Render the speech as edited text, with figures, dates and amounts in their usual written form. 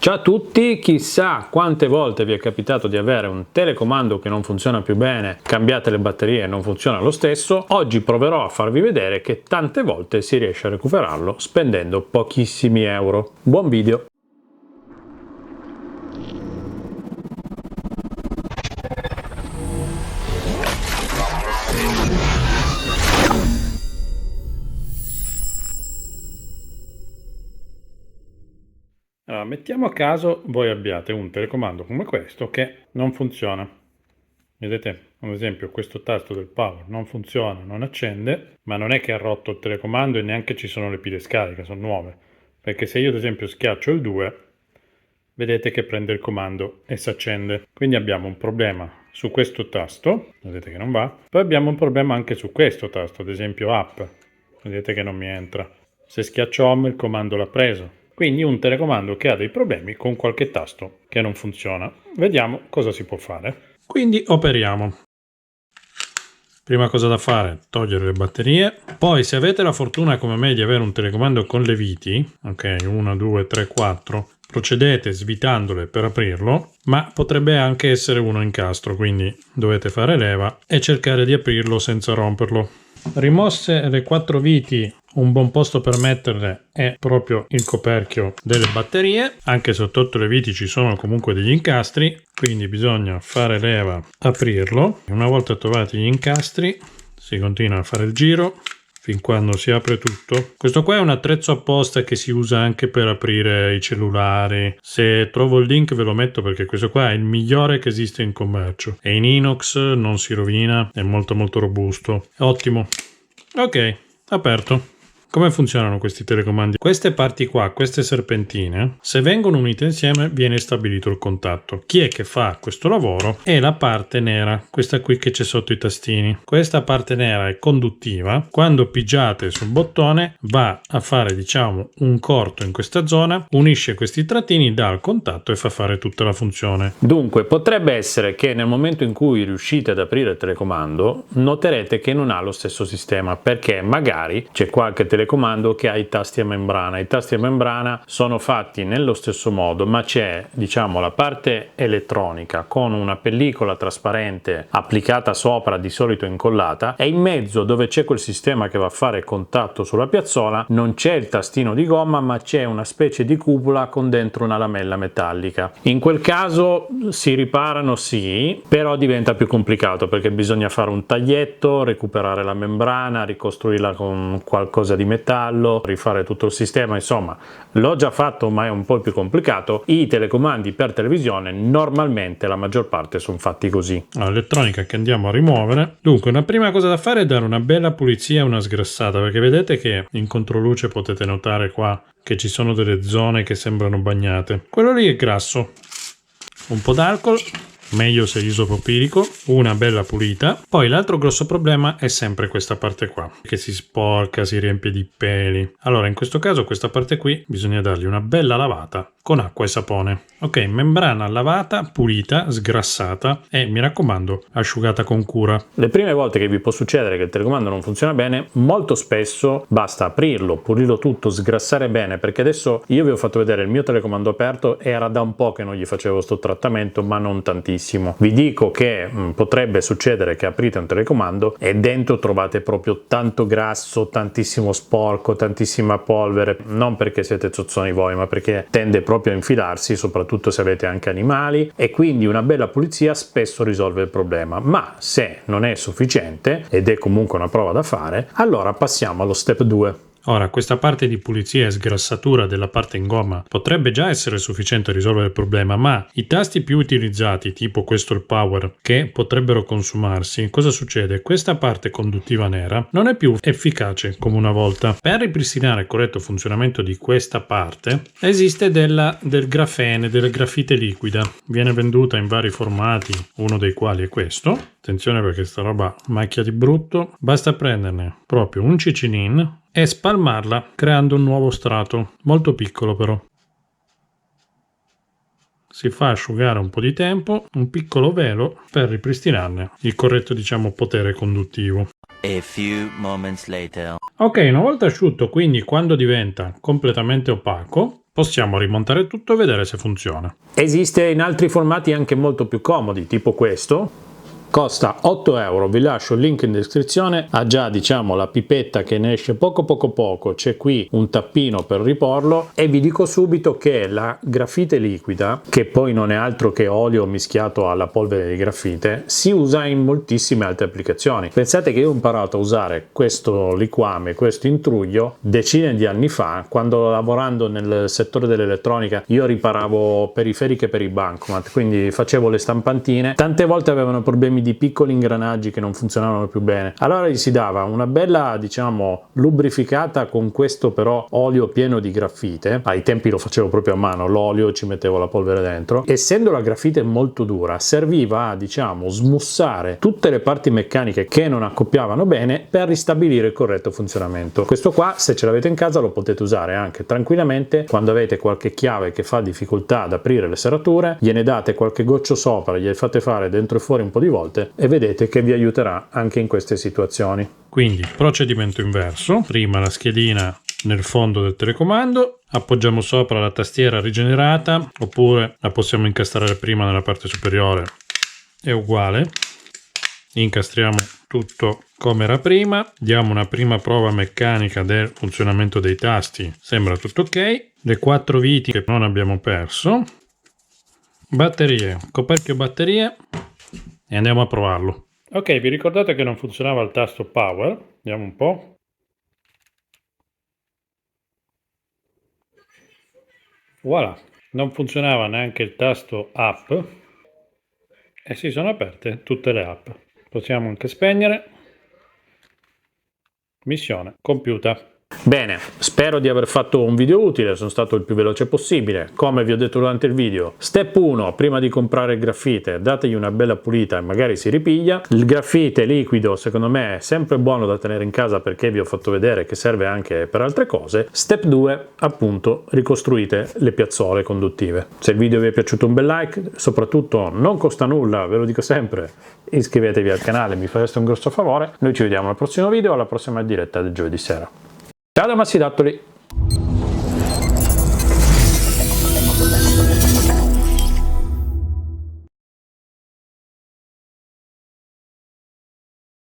Ciao a tutti, chissà quante volte vi è capitato di avere un telecomando che non funziona più bene, cambiate le batterie e non funziona lo stesso. Oggi proverò a farvi vedere che tante volte si riesce a recuperarlo spendendo pochissimi euro. Buon video! Allora, mettiamo a caso voi abbiate un telecomando come questo che non funziona. Vedete, ad esempio, questo tasto del power non funziona, non accende, ma non è che ha rotto il telecomando e neanche ci sono le pile scariche, sono nuove. Perché se io ad esempio schiaccio il 2, vedete che prende il comando e si accende. Quindi abbiamo un problema su questo tasto, vedete che non va. Poi abbiamo un problema anche su questo tasto, ad esempio up, vedete che non mi entra. Se schiaccio home il comando l'ha preso. Quindi un telecomando che ha dei problemi con qualche tasto che non funziona. Vediamo cosa si può fare. Quindi operiamo. Prima cosa da fare, togliere le batterie. Poi se avete la fortuna come me di avere un telecomando con le viti, ok, 1, 2, 3, 4, procedete svitandole per aprirlo, ma potrebbe anche essere uno incastro, quindi dovete fare leva e cercare di aprirlo senza romperlo. Rimosse le 4 viti, un buon posto per metterle è proprio il coperchio delle batterie, anche se sotto le viti ci sono comunque degli incastri, quindi bisogna fare leva, aprirlo. Una volta trovati gli incastri si continua a fare il giro fin quando si apre tutto. Questo qua è un attrezzo apposta che si usa anche per aprire i cellulari. Se trovo il link ve lo metto perché questo qua è il migliore che esiste in commercio. È in inox, non si rovina, è molto robusto. È ottimo. Ok, aperto. Come funzionano questi telecomandi? Queste parti qua, queste serpentine, se vengono unite insieme viene stabilito il contatto. Chi è che fa questo lavoro? È la parte nera, questa qui che c'è sotto i tastini. Questa parte nera è conduttiva. Quando pigiate sul bottone va a fare, diciamo, un corto in questa zona, unisce questi trattini, dà il contatto e fa fare tutta la funzione. Dunque, potrebbe essere che nel momento in cui riuscite ad aprire il telecomando, noterete che non ha lo stesso sistema, perché magari c'è qualche telecomando che ha i tasti a membrana. I tasti a membrana sono fatti nello stesso modo, ma c'è, diciamo, la parte elettronica con una pellicola trasparente applicata sopra, di solito incollata, e in mezzo, dove c'è quel sistema che va a fare contatto sulla piazzola, non c'è il tastino di gomma, ma c'è una specie di cupola con dentro una lamella metallica. In quel caso si riparano, sì, però diventa più complicato perché bisogna fare un taglietto, recuperare la membrana, ricostruirla con qualcosa di metallo, rifare tutto il sistema. Insomma, l'ho già fatto, ma è un po' più complicato. I telecomandi per televisione normalmente la maggior parte sono fatti così. L'elettronica che andiamo a rimuovere. Dunque, una prima cosa da fare è dare una bella pulizia e una sgrassata, perché vedete che in controluce potete notare qua che ci sono delle zone che sembrano bagnate. Quello lì è grasso. Un po' d'alcol, meglio se isopropilico, una bella pulita. Poi l'altro grosso problema è sempre questa parte qua, che si sporca, si riempie di peli. Allora, in questo caso questa parte qui bisogna dargli una bella lavata con acqua e sapone. Ok, membrana lavata, pulita, sgrassata e, mi raccomando, asciugata con cura. Le prime volte che vi può succedere che il telecomando non funziona bene, molto spesso basta aprirlo, pulirlo tutto, sgrassare bene, perché adesso io vi ho fatto vedere il mio telecomando aperto, era da un po' che non gli facevo sto trattamento, ma non tantissimo. Vi dico che potrebbe succedere che aprite un telecomando e dentro trovate proprio tanto grasso, tantissimo sporco, tantissima polvere, non perché siete zozzoni voi, ma perché tende proprio a infilarsi, soprattutto se avete anche animali, e quindi una bella pulizia spesso risolve il problema. Ma se non è sufficiente, ed è comunque una prova da fare, allora passiamo allo step 2. Ora, questa parte di pulizia e sgrassatura della parte in gomma potrebbe già essere sufficiente a risolvere il problema, ma i tasti più utilizzati, tipo questo il power, che potrebbero consumarsi, cosa succede? Questa parte conduttiva nera non è più efficace come una volta. Per ripristinare il corretto funzionamento di questa parte esiste del grafene, della grafite liquida. Viene venduta in vari formati, uno dei quali è questo. Attenzione perché sta roba macchia di brutto. Basta prenderne proprio un cicinin e spalmarla creando un nuovo strato, molto piccolo però. Si fa asciugare un po' di tempo, un piccolo velo per ripristinarne il corretto, diciamo, potere conduttivo. A few moments later. Ok, una volta asciutto, quindi quando diventa completamente opaco, possiamo rimontare tutto e vedere se funziona. Esiste in altri formati anche molto più comodi, tipo questo. Costa 8 euro, vi lascio il link in descrizione, ha già diciamo la pipetta che ne esce poco, c'è qui un tappino per riporlo e vi dico subito che la grafite liquida, che poi non è altro che olio mischiato alla polvere di grafite, si usa in moltissime altre applicazioni. Pensate che io ho imparato a usare questo liquame, questo intruglio decine di anni fa, quando lavorando nel settore dell'elettronica io riparavo periferiche per i bancomat, quindi facevo le stampantine, tante volte avevano problemi di piccoli ingranaggi che non funzionavano più bene, allora gli si dava una bella diciamo lubrificata con questo però olio pieno di grafite. Ai tempi lo facevo proprio a mano, l'olio, ci mettevo la polvere dentro. Essendo la grafite molto dura serviva a diciamo smussare tutte le parti meccaniche che non accoppiavano bene per ristabilire il corretto funzionamento. Questo qua, se ce l'avete in casa, lo potete usare anche tranquillamente quando avete qualche chiave che fa difficoltà ad aprire le serrature, gliene date qualche goccio sopra, gliele fate fare dentro e fuori un po' di volte e vedete che vi aiuterà anche in queste situazioni. Quindi procedimento inverso: prima la schedina nel fondo del telecomando, appoggiamo sopra la tastiera rigenerata, oppure la possiamo incastrare prima nella parte superiore, è uguale. Incastriamo tutto come era prima, diamo una prima prova meccanica del funzionamento dei tasti, sembra tutto ok. Le 4 viti che non abbiamo perso, batterie, coperchio batterie, e andiamo a provarlo. Ok, vi ricordate che non funzionava il tasto power? Vediamo un po'. Voilà, non funzionava neanche il tasto app e si sono aperte tutte le app. Possiamo anche spegnere. Missione compiuta. Bene, spero di aver fatto un video utile, sono stato il più veloce possibile. Come vi ho detto durante il video, step 1, prima di comprare il graffite, dategli una bella pulita e magari si ripiglia. Il graffite liquido secondo me è sempre buono da tenere in casa perché vi ho fatto vedere che serve anche per altre cose. Step 2, appunto, ricostruite le piazzole conduttive. Se il video vi è piaciuto un bel like, soprattutto non costa nulla, ve lo dico sempre, iscrivetevi al canale, mi fareste un grosso favore. Noi ci vediamo al prossimo video, alla prossima diretta del giovedì sera. Ciao da Massidattoli!